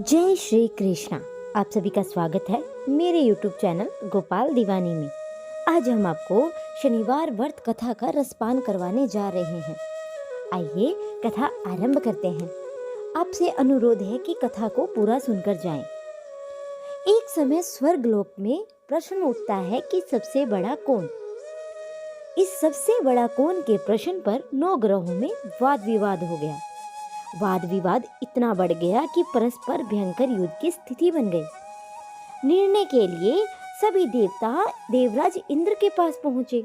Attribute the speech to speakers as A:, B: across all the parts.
A: जय श्री कृष्णा। आप सभी का स्वागत है मेरे YouTube चैनल गोपाल दीवानी में। आज हम आपको शनिवार व्रत कथा का रसपान करवाने जा रहे हैं। आइए कथा आरंभ करते हैं। आपसे अनुरोध है कि कथा को पूरा सुनकर जाएं। एक समय स्वर्गलोक में प्रश्न उठता है कि सबसे बड़ा कौन। इस सबसे बड़ा कौन के प्रश्न पर 9 ग्रहों में वाद विवाद हो गया। वाद विवाद इतना बढ़ गया कि परस्पर भयंकर युद्ध की स्थिति बन गई। निर्णय के लिए सभी देवता देवराज इंद्र के पास पहुंचे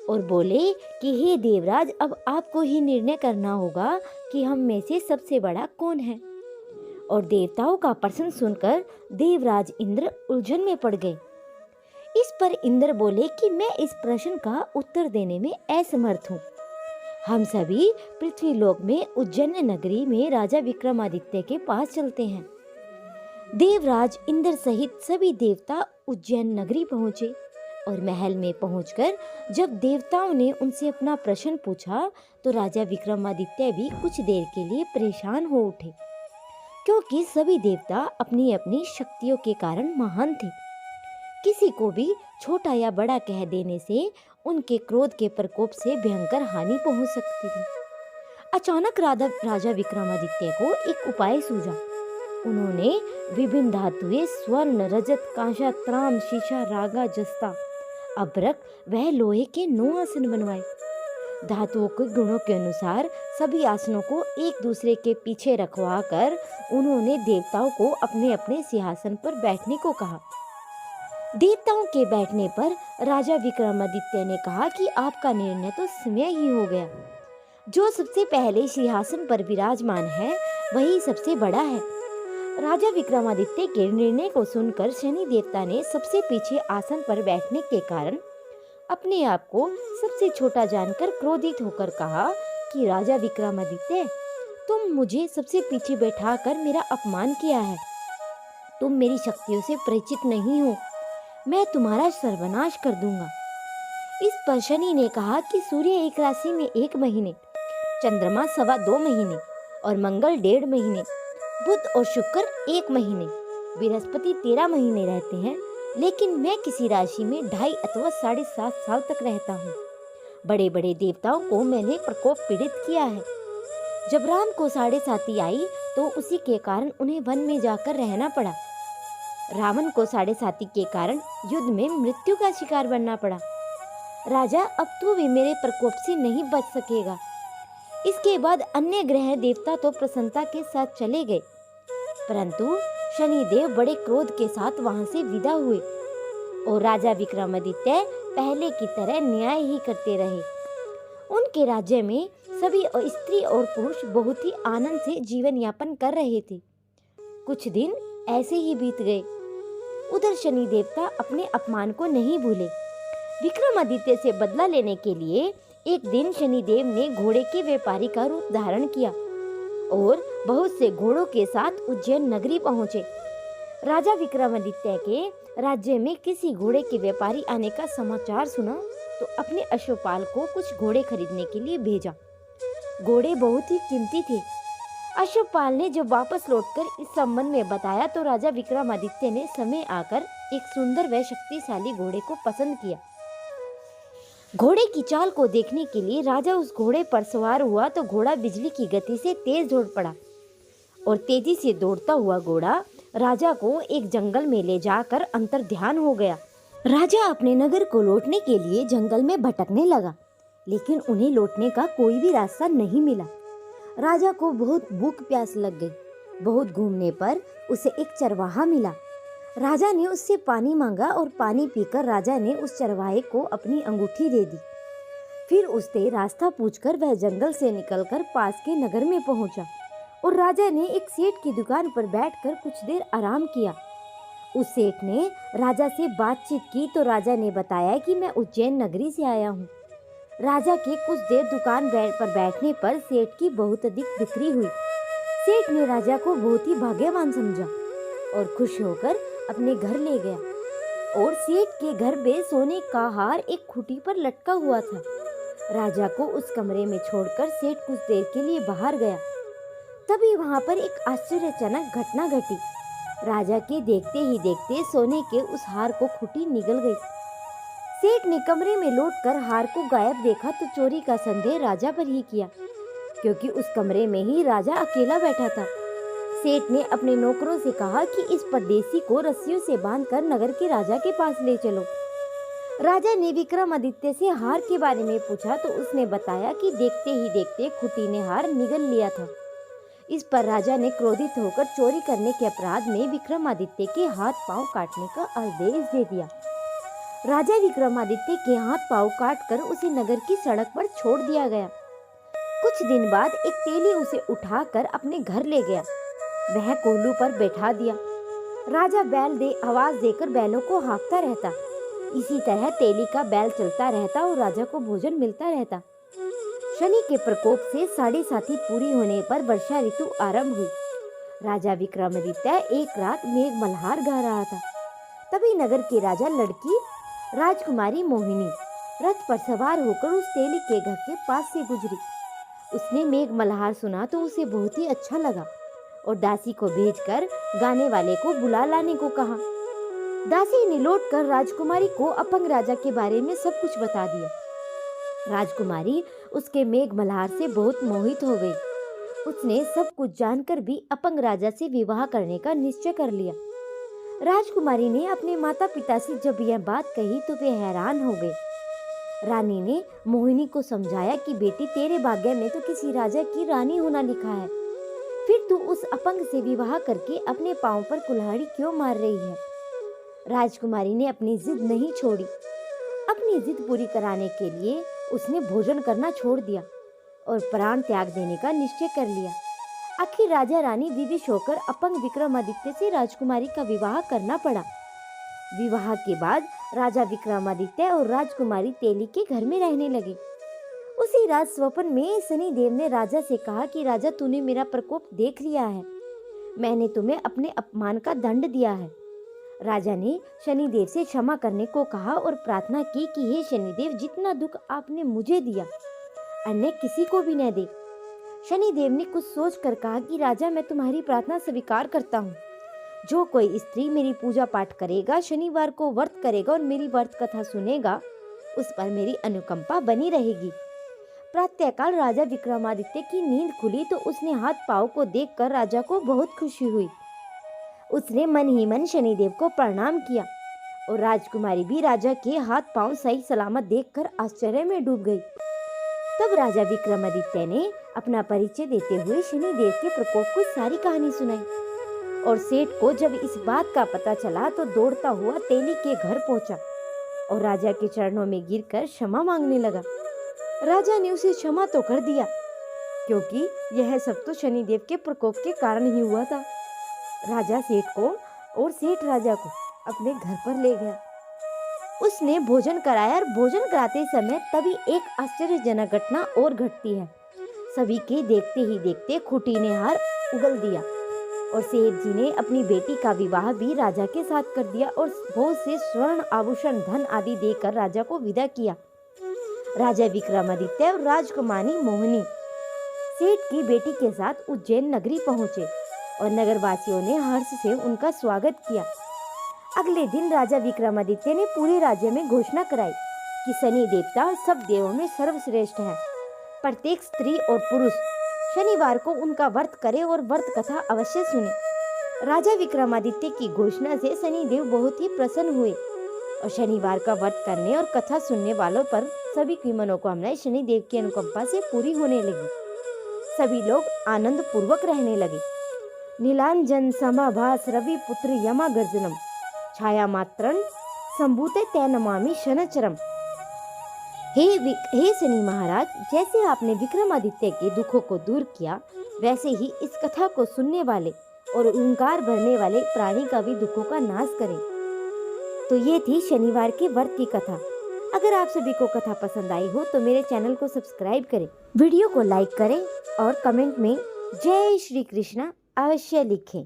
A: और बोले कि हे देवराज, अब आपको ही निर्णय करना होगा कि हम में से सबसे बड़ा कौन है। और देवताओं का प्रश्न सुनकर देवराज इंद्र उलझन में पड़ गए। इस पर इंद्र बोले कि मैं इस प्रश्न का उत्तर देने में असमर्थ हूँ। हम सभी पृथ्वीलोक में उज्जैन नगरी में राजा विक्रमादित्य के पास चलते हैं। देवराज इंद्र सहित सभी देवता उज्जैन नगरी पहुंचे और महल में पहुंचकर जब देवताओं ने उनसे अपना प्रश्न पूछा तो राजा विक्रमादित्य भी कुछ देर के लिए परेशान हो उठे, क्योंकि सभी देवता अपनी अपनी शक्तियों के कारण महान थे। किसी को भी छोटा या बड़ा कह देने से उनके क्रोध के प्रकोप से भयंकर हानि पहुंच सकती थी। अचानक राजा विक्रमादित्य को एक उपाय सूझा। उन्होंने विभिन्न धातुएं स्वर्ण, रजत, कांसा, ताम्र, शीशा, रागा, जस्ता, अभ्रक वह लोहे के 9 आसन बनवाए। धातुओं के गुणों के अनुसार सभी आसनों को एक दूसरे के पीछे रखवा कर उन्होंने देवताओं को अपने अपने सिंहासन पर बैठने को कहा। देवताओं के बैठने पर राजा विक्रमादित्य ने कहा कि आपका निर्णय तो समय ही हो गया। जो सबसे पहले सिंहासन पर विराजमान है वही सबसे बड़ा है। राजा विक्रमादित्य के निर्णय को सुनकर शनि देवता ने सबसे पीछे आसन पर बैठने के कारण अपने आप को सबसे छोटा जानकर क्रोधित होकर कहा कि राजा विक्रमादित्य, तुम मुझे सबसे पीछे बैठाकर मेरा अपमान किया है। तुम मेरी शक्तियों से परिचित नहीं हो। मैं तुम्हारा सर्वनाश कर दूंगा। इस पर शनि ने कहा कि सूर्य एक राशि में 1 महीने, चंद्रमा 2.25 महीने और मंगल 1.5 महीने, बुध और शुक्र 1 महीने, बृहस्पति 13 महीने रहते हैं, लेकिन मैं किसी राशि में 2.5 अथवा 7.5 साल तक रहता हूँ। बड़े बड़े देवताओं को मैंने प्रकोप पीड़ित किया है। जब राम को 7.5 आई तो उसी के कारण उन्हें वन में जाकर रहना पड़ा। रावण को 7.5 के कारण युद्ध में मृत्यु का शिकार बनना पड़ा। राजा, अब तू भी मेरे प्रकोप से नहीं बच सकेगा। इसके बाद अन्य ग्रह देवता तो प्रसन्नता के साथ चले गए, परंतु शनिदेव बड़े क्रोध के साथ वहां से विदा हुए और राजा विक्रमादित्य पहले की तरह न्याय ही करते रहे। उनके राज्य में सभी स्त्री और पुरुष बहुत ही आनंद से जीवन यापन कर रहे थे। कुछ दिन ऐसे ही बीत गए। उधर शनि देवता अपने अपमान को नहीं भूले। विक्रमादित्य से बदला लेने के लिए एक दिन शनिदेव ने घोड़े के व्यापारी का रूप धारण किया और बहुत से घोड़ों के साथ उज्जैन नगरी पहुंचे। राजा विक्रमादित्य के राज्य में किसी घोड़े के व्यापारी आने का समाचार सुना तो अपने अश्वपाल को कुछ घोड़े खरीदने के लिए भेजा। घोड़े बहुत ही कीमती थे। अश्वपाल ने जब वापस लौटकर इस संबंध में बताया तो राजा विक्रमादित्य ने समय आकर एक सुंदर व शक्तिशाली घोड़े को पसंद किया। घोड़े की चाल को देखने के लिए राजा उस घोड़े पर सवार हुआ तो घोड़ा बिजली की गति से तेज दौड़ पड़ा और तेजी से दौड़ता हुआ घोड़ा राजा को एक जंगल में ले जाकर अंतर्ध्यान हो गया। राजा अपने नगर को लौटने के लिए जंगल में भटकने लगा, लेकिन उन्हें लौटने का कोई भी रास्ता नहीं मिला। राजा को बहुत भूख प्यास लग गई। बहुत घूमने पर उसे एक चरवाहा मिला। राजा ने उससे पानी मांगा और पानी पीकर राजा ने उस चरवाहे को अपनी अंगूठी दे दी। फिर उससे रास्ता पूछकर वह जंगल से निकलकर पास के नगर में पहुंचा और राजा ने एक सेठ की दुकान पर बैठकर कुछ देर आराम किया। उस सेठ ने राजा से बातचीत की तो राजा ने बताया कि मैं उज्जैन नगरी से आया हूँ। राजा के कुछ देर दुकान पर बैठने पर सेठ की बहुत अधिक बिक्री हुई। सेठ ने राजा को बहुत ही भाग्यवान समझा और खुश होकर अपने घर ले गया और सेठ के घर में सोने का हार एक खूंटी पर लटका हुआ था। राजा को उस कमरे में छोड़कर सेठ कुछ देर के लिए बाहर गया। तभी वहां पर एक आश्चर्यजनक घटना घटी। राजा के देखते ही देखते सोने के उस हार को खूंटी निगल गई। सेठ ने कमरे में लौटकर हार को गायब देखा तो चोरी का संदेह राजा पर ही किया, क्योंकि उस कमरे में ही राजा अकेला बैठा था। सेठ ने अपने नौकरों से कहा कि इस परदेसी को रस्सियों से बांधकर नगर के राजा के पास ले चलो। राजा ने विक्रमादित्य से हार के बारे में पूछा तो उसने बताया कि देखते ही देखते खूंटी ने हार निगल लिया था। इस पर राजा ने क्रोधित होकर चोरी करने के अपराध में विक्रमादित्य के हाथ पांव काटने का आदेश दे दिया। राजा विक्रमादित्य के हाथ पांव काटकर उसे नगर की सड़क पर छोड़ दिया गया। कुछ दिन बाद एक तेली उसे उठाकर अपने घर ले गया। वह कोल्हू पर बैठा दिया। राजा आवाज देकर बैलों को हाँकता रहता। इसी तरह तेली का बैल चलता रहता और राजा को भोजन मिलता रहता। शनि के प्रकोप से 7.5 पूरी होने पर वर्षा ऋतु आरंभ हुई। राजा विक्रमादित्य एक रात मेघ मल्हार गा रहा था। तभी नगर के राजा लड़की राजकुमारी मोहिनी रथ पर सवार होकर उस तेली के घर के पास से गुजरी। उसने मेघ मल्हार सुना तो उसे बहुत ही अच्छा लगा और दासी को भेजकर गाने वाले को बुला लाने को कहा। दासी ने लौटकर राजकुमारी को अपंग राजा के बारे में सब कुछ बता दिया। राजकुमारी उसके मेघ मल्हार से बहुत मोहित हो गई। उसने सब कुछ जानकर भी अपंग राजा से विवाह करने का निश्चय कर लिया। राजकुमारी ने अपने माता पिता से जब यह बात कही तो वे हैरान हो गए। रानी ने मोहिनी को समझाया कि बेटी, तेरे भाग्य में तो किसी राजा की रानी होना लिखा है, फिर तू उस अपंग से विवाह करके अपने पांव पर कुल्हाड़ी क्यों मार रही है। राजकुमारी ने अपनी जिद नहीं छोड़ी। अपनी जिद पूरी कराने के लिए उसने भोजन करना छोड़ दिया और प्राण त्याग देने का निश्चय कर लिया। आखिर राजा रानी विवश होकर अपंग विक्रमादित्य से राजकुमारी का विवाह करना पड़ा। विवाह के बाद राजा विक्रमादित्य और राजकुमारी तेली के घर में रहने लगे। उसी रात स्वप्न में शनिदेव ने राजा से कहा कि राजा, तूने मेरा प्रकोप देख लिया है। मैंने तुम्हें अपने अपमान का दंड दिया है। राजा ने शनिदेव से क्षमा करने को कहा और प्रार्थना की कि हे शनिदेव, जितना दुख आपने मुझे दिया अन्य किसी को भी न दे। शनिदेव ने कुछ सोच कर कहा कि राजा, मैं तुम्हारी प्रार्थना स्वीकार करता हूँ। जो कोई स्त्री मेरी पूजा पाठ करेगा, शनिवार को व्रत करेगा और मेरी व्रत कथा सुनेगा, उस पर मेरी अनुकंपा बनी रहेगी। प्रातःकाल राजा विक्रमादित्य की नींद खुली तो उसने हाथ पांव को देखकर राजा को बहुत खुशी हुई। उसने मन ही मन शनिदेव को प्रणाम किया और राजकुमारी भी राजा के हाथ पांव सही सलामत देखकर आश्चर्य में डूब गई। तब राजा विक्रमादित्य ने अपना परिचय देते हुए शनिदेव के प्रकोप की सारी कहानी सुनाई और सेठ को जब इस बात का पता चला तो दौड़ता हुआ तेली के घर पहुंचा और राजा के चरणों में गिरकर क्षमा मांगने लगा। राजा ने उसे क्षमा तो कर दिया, क्योंकि यह सब तो शनिदेव के प्रकोप के कारण ही हुआ था। राजा सेठ को और सेठ राजा को अपने घर पर ले गया। उसने भोजन कराया और भोजन कराते समय तभी एक आश्चर्यजनक घटना और घटती है। सभी के देखते ही देखते खूंटी ने हार उगल दिया और सेठ जी ने अपनी बेटी का विवाह भी राजा के साथ कर दिया और बहुत से स्वर्ण आभूषण धन आदि देकर राजा को विदा किया। राजा विक्रमादित्य और राजकुमारी मोहिनी सेठ की बेटी के साथ उज्जैन नगरी पहुंचे और नगरवासियों ने हर्ष से उनका स्वागत किया। अगले दिन राजा विक्रमादित्य ने पूरे राज्य में घोषणा कराई कि शनि देवता सब देवों में सर्वश्रेष्ठ है। प्रत्येक स्त्री और पुरुष शनिवार को उनका व्रत करे और व्रत कथा अवश्य सुने। राजा विक्रमादित्य की घोषणा से शनिदेव बहुत ही प्रसन्न हुए और शनिवार का व्रत करने और कथा सुनने वालों पर सभी की मनोकामनाएं शनिदेव की अनुकंपा से पूरी होने लगी। सभी लोग आनंद पूर्वक रहने लगे। नीलांजन समाभास रवि पुत्र यमा गर्जनम छाया मात्रन संभूते तै नमामि शनचरम। हे शनि महाराज, जैसे आपने विक्रमादित्य के दुखों को दूर किया, वैसे ही इस कथा को सुनने वाले और ओंकार भरने वाले प्राणी का भी दुखों का नाश करें। तो ये थी शनिवार के व्रत की कथा। अगर आप सभी को कथा पसंद आई हो तो मेरे चैनल को सब्सक्राइब करें, वीडियो को लाइक करें और कमेंट में जय श्री कृष्णा अवश्य लिखें।